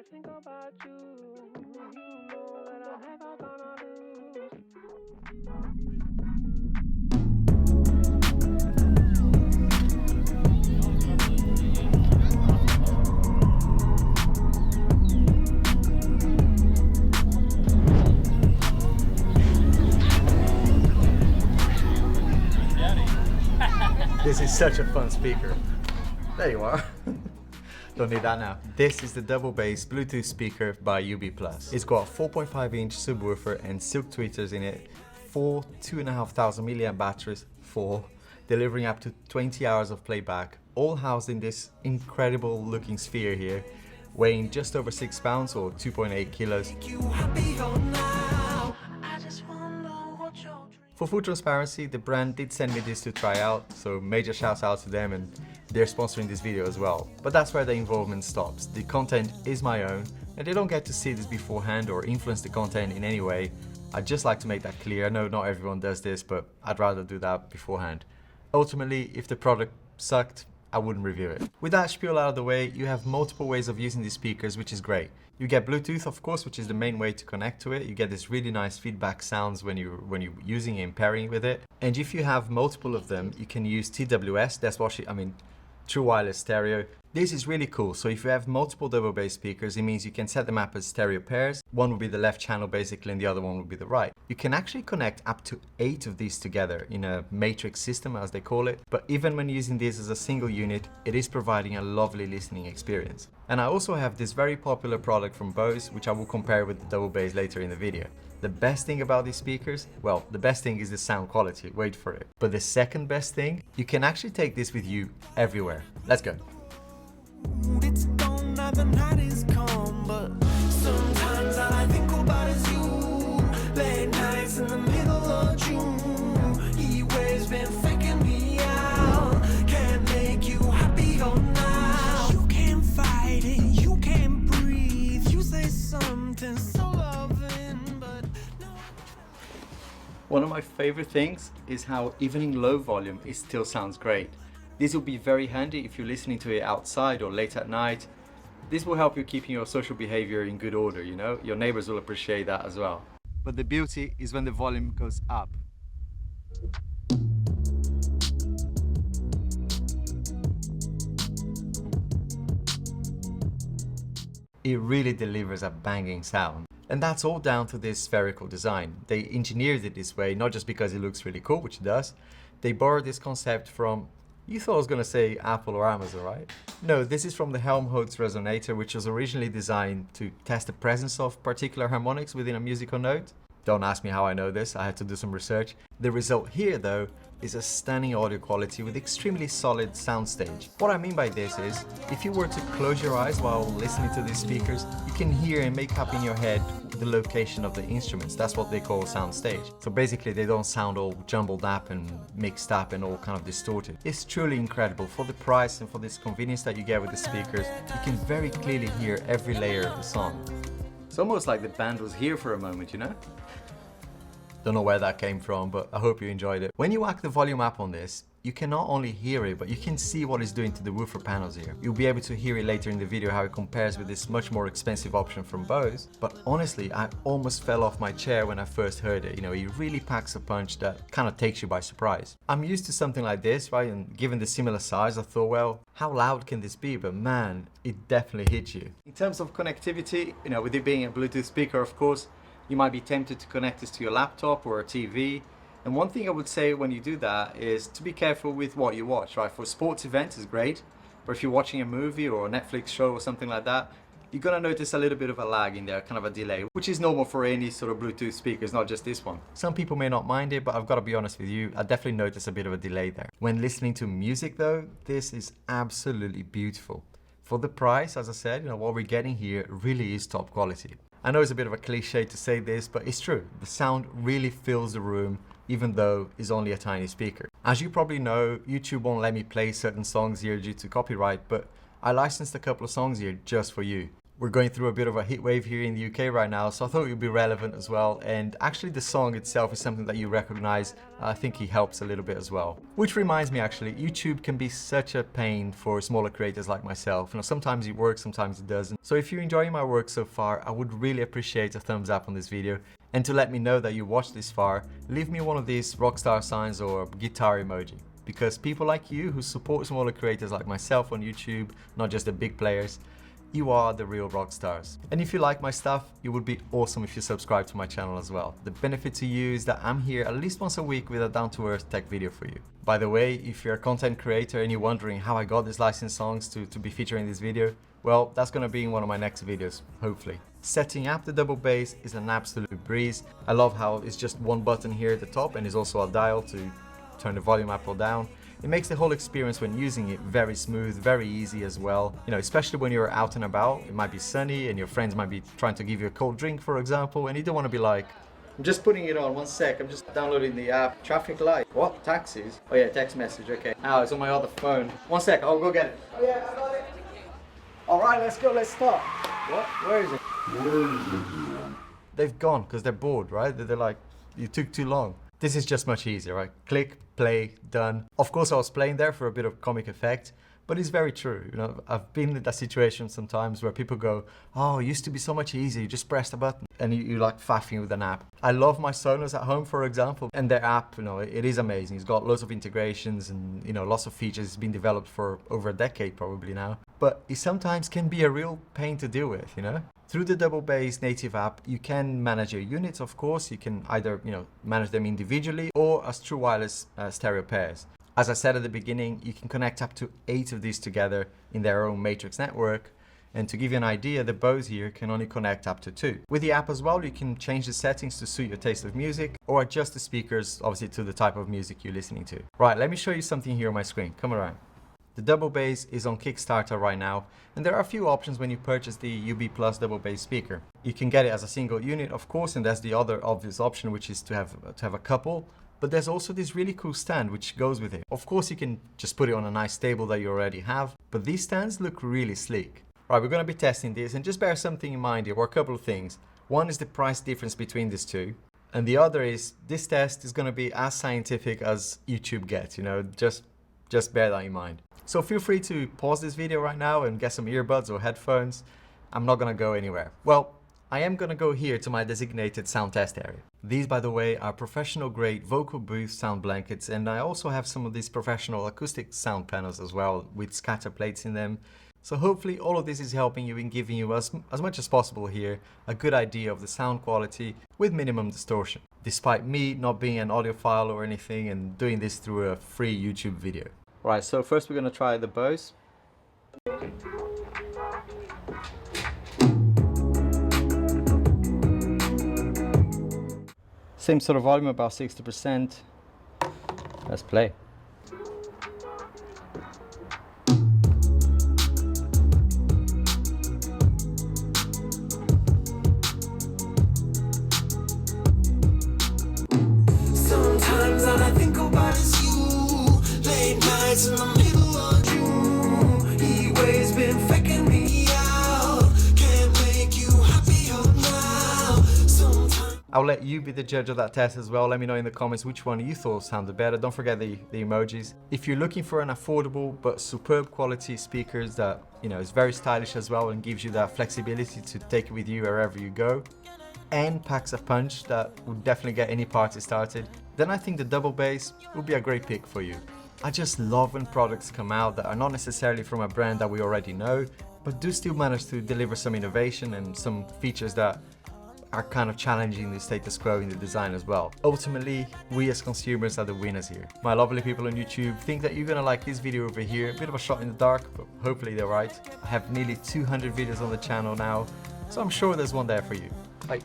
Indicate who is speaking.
Speaker 1: I think about you, you know that I'm never gonna lose.
Speaker 2: This is such a fun speaker. There you are. Don't need that now. This is the double bass Bluetooth speaker by UB+. It's got a 4.5-inch subwoofer and silk tweeters in it, 4 2,500 milliamp batteries, delivering up to 20 hours of playback, all housed in this incredible looking sphere here, weighing just over 6 pounds or 2.8 kilos. For full transparency, the brand did send me this to try out, so major shouts out to them, and they're sponsoring this video as well. But that's where the involvement stops. The content is my own, and they don't get to see this beforehand or influence the content in any way. I'd just like to make that clear. I know not everyone does this, but I'd rather do that beforehand. Ultimately, if the product sucked, I wouldn't review it. With that spiel out of the way, you have multiple ways of using these speakers, which is great. You get Bluetooth, of course, which is the main way to connect to it. You get this really nice feedback sounds when you're using it and pairing with it. And if you have multiple of them, you can use TWS. That's what true wireless stereo. This is really cool. So if you have multiple double bass speakers, it means you can set them up as stereo pairs. One will be the left channel basically, and the other one will be the right. You can actually connect up to 8 of these together in a matrix system, as they call it. But even when using this as a single unit, it is providing a lovely listening experience. And I also have this very popular product from Bose, which I will compare with the double bass later in the video. The best thing about these speakers, well, the best thing is the sound quality, wait for it. But the second best thing, you can actually take this with you everywhere. Let's go.
Speaker 3: It's gone now, the night is come, but sometimes all I think about is you. Late nights in the middle of June, he waves been faking me out. Can't make you happier now. You can't fight it, you can't breathe. You say something so loving, but no.
Speaker 2: One of my favorite things is how even in low volume it still sounds great. This will be very handy if you're listening to it outside or late at night. This will help you keeping your social behavior in good order, you know? Your neighbors will appreciate that as well. But the beauty is when the volume goes up. It really delivers a banging sound. And that's all down to this spherical design. They engineered it this way, not just because it looks really cool, which it does. They borrowed this concept from, you thought I was going to say Apple or Amazon, right? No, this is from the Helmholtz resonator, which was originally designed to test the presence of particular harmonics within a musical note. Don't ask me how I know this, I had to do some research. The result here, though, is a stunning audio quality with extremely solid soundstage. What I mean by this is, if you were to close your eyes while listening to these speakers, you can hear and make up in your head the location of the instruments. That's what they call soundstage. So basically they don't sound all jumbled up and mixed up and all kind of distorted. It's truly incredible. For the price and for this convenience that you get with the speakers, you can very clearly hear every layer of the song. It's almost like the band was here for a moment, you know? Don't know where that came from, but I hope you enjoyed it. When you whack the volume up on this, you can not only hear it, but you can see what it's doing to the woofer panels here. You'll be able to hear it later in the video how it compares with this much more expensive option from Bose. But honestly, I almost fell off my chair when I first heard it. You know, it really packs a punch that kind of takes you by surprise. I'm used to something like this, right? And given the similar size, I thought, well, how loud can this be? But man, it definitely hits you. In terms of connectivity, you know, with it being a Bluetooth speaker, of course, you might be tempted to connect this to your laptop or a TV. And one thing I would say when you do that is to be careful with what you watch, right? For sports events is great, but if you're watching a movie or a Netflix show or something like that, you're gonna notice a little bit of a lag in there, kind of a delay, which is normal for any sort of Bluetooth speakers, not just this one. Some people may not mind it, but I've got to be honest with you, I definitely notice a bit of a delay there. When listening to music though, this is absolutely beautiful. For the price, as I said, you know, what we're getting here really is top quality. I know it's a bit of a cliche to say this, but it's true. The sound really fills the room, even though it's only a tiny speaker. As you probably know, YouTube won't let me play certain songs here due to copyright, but I licensed a couple of songs here just for you. We're going through a bit of a heat wave here in the UK right now, so I thought it would be relevant as well. And actually the song itself is something that you recognize. I think he helps a little bit as well. Which reminds me, actually, YouTube can be such a pain for smaller creators like myself. You know, sometimes it works, sometimes it doesn't. So if you're enjoying my work so far, I would really appreciate a thumbs up on this video. And to let me know that you watched this far, leave me one of these rockstar signs or guitar emoji. Because people like you who support smaller creators like myself on YouTube, not just the big players, you are the real rock stars. And if you like my stuff, it would be awesome if you subscribe to my channel as well. The benefit to you is that I'm here at least once a week with a down-to-earth tech video for you. By the way, if you're a content creator and you're wondering how I got these licensed songs to be featured in this video, well, that's gonna be in one of my next videos, hopefully. Setting up the double bass is an absolute breeze. I love how it's just one button here at the top and there's also a dial to turn the volume up or down. It makes the whole experience when using it very smooth, very easy as well. You know, especially when you're out and about, it might be sunny and your friends might be trying to give you a cold drink, for example, and you don't want to be like, I'm just putting it on, one sec, I'm just downloading the app. Traffic light. What? Taxis? Oh yeah, text message, okay. Now it's on my other phone. One sec, I'll go get it. Oh yeah, I got it. Alright, let's go, let's start. What? Where is it? They've gone because they're bored, right? They're like, you took too long. This is just much easier, right? Click, play, done. Of course I was playing there for a bit of comic effect, but it's very true. You know, I've been in that situation sometimes where people go, oh, it used to be so much easier, you just press the button and you like faffing with an app. I love my Sonos at home, for example, and their app, you know, it is amazing. It's got lots of integrations and, you know, lots of features. It's been developed for over a decade probably now, but it sometimes can be a real pain to deal with, you know? Through the double bass native app, you can manage your units, of course. You can either, you know, manage them individually or as true wireless stereo pairs. As I said at the beginning, you can connect up to 8 of these together in their own matrix network. And to give you an idea, the Bose here can only connect up to 2. With the app as well, you can change the settings to suit your taste of music or adjust the speakers, obviously, to the type of music you're listening to. Right, let me show you something here on my screen. Come around. The double bass is on Kickstarter right now, and there are a few options when you purchase the UB Plus double bass speaker. You can get it as a single unit, of course, and there's the other obvious option, which is to have a couple. But there's also this really cool stand which goes with it. Of course, you can just put it on a nice table that you already have, but these stands look really sleek. Right, we're going to be testing this, and just bear something in mind here, or a couple of things. One is the price difference between these two, and the other is this test is going to be as scientific as YouTube gets. You know, just bear that in mind. So feel free to pause this video right now and get some earbuds or headphones. I'm not gonna go anywhere. Well, I am gonna go here to my designated sound test area. These, by the way, are professional grade vocal booth sound blankets, and I also have some of these professional acoustic sound panels as well with scatter plates in them. So hopefully all of this is helping you in giving you as much as possible here a good idea of the sound quality with minimum distortion, despite me not being an audiophile or anything and doing this through a free YouTube video. Right, so first we're going to try the Bose. Same sort of volume, about 60%. Let's play.
Speaker 3: Sometimes all I think about is you. Late nights in the middle of June. He always been faking me out. Can't make you happier now. Sometimes
Speaker 2: I'll let you be the judge of that test as well. Let me know in the comments which one you thought sounded better. Don't forget the emojis. If you're looking for an affordable but superb quality speakers that, you know, is very stylish as well and gives you that flexibility to take it with you wherever you go, and packs a punch that would definitely get any party started, then I think the double bass would be a great pick for you. I just love when products come out that are not necessarily from a brand that we already know, but do still manage to deliver some innovation and some features that are kind of challenging the status quo in the design as well. Ultimately, we as consumers are the winners here. My lovely people on YouTube think that you're gonna like this video over here. A bit of a shot in the dark, but hopefully they're right. I have nearly 200 videos on the channel now, so I'm sure there's one there for you. Bye.